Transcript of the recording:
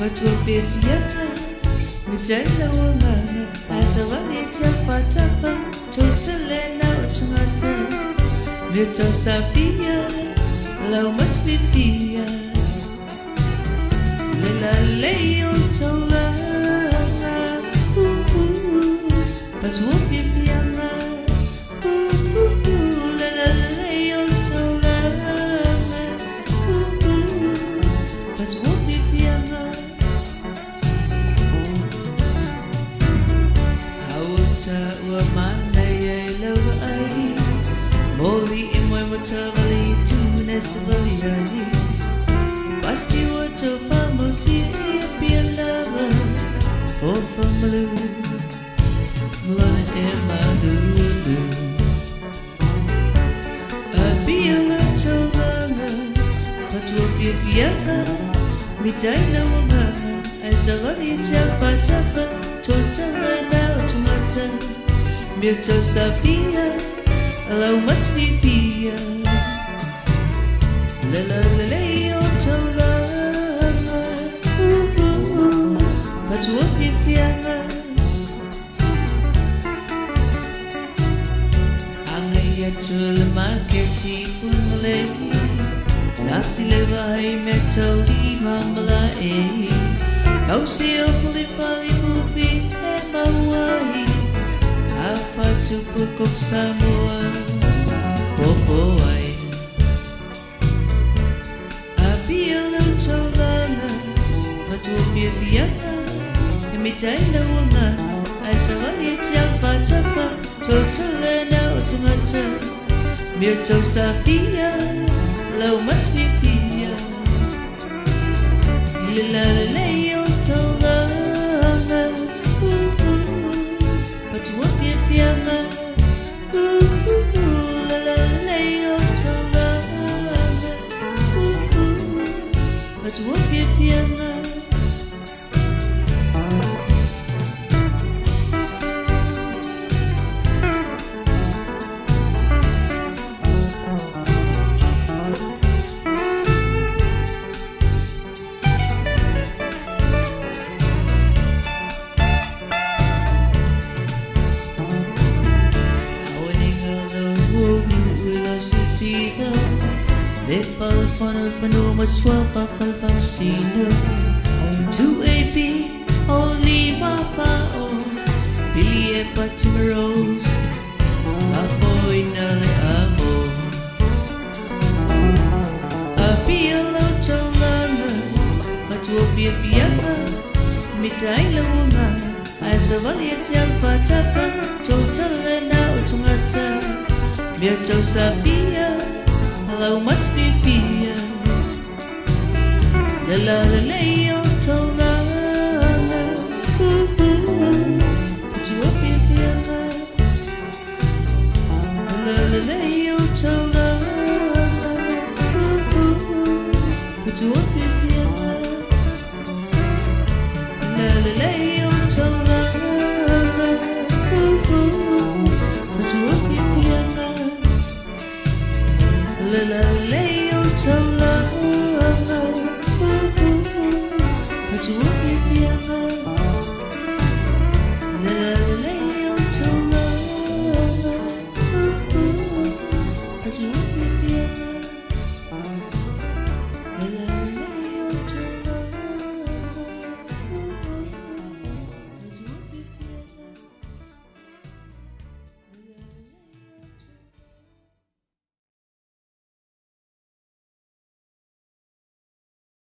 Matupipiaka Mijaila wangana Asawali tapa tapa Totalena utungata Mito SAVEA Lau matpipia Lela Apia Lou Taulaga Patupipianga Lela Apia Lou Taulaga Patupipianga Ua mana ia lawa ai Moli e moe matawali tu nesavali ai Basti ua tau whamusi e Apia Lou Fofa malu Mulana e madudu Apia Lou Taulaga Patupipianga Mijaila wangana Asawali tapa tapa Totalena utungata Mito SAVEA Lau matpipia Lela Apia Lou Taulaga Patupipianga Angaya tula maketi pungale Nasi levai metali mamalae Kau siya puli-pali pupi e mawai Afatu pukok Samoa Popoai Apia Lou Taulaga Patupipianga Mijaila wangana Asawali tapa Totalena utungata Mito SAVEA Lau matpipia Lela Apia Lou Taulaga Patupipianga Lela Apia Lou Taulaga Patupipianga They fall upon a panoma swell papal pausino To AP only papa Billy e patimaros Apo inale amo Apia Lou Taulaga Patupipianga Mijaila wangana Asawali tapa tapa Totalena utungata Mito SAVEA Lau matpipia Lela Apia Lou Taulaga Patupipianga Lela Apia Lou Taulaga Patupipianga Lela Apia Lou Taulaga Patupipianga Lela Apia Lou Taulaga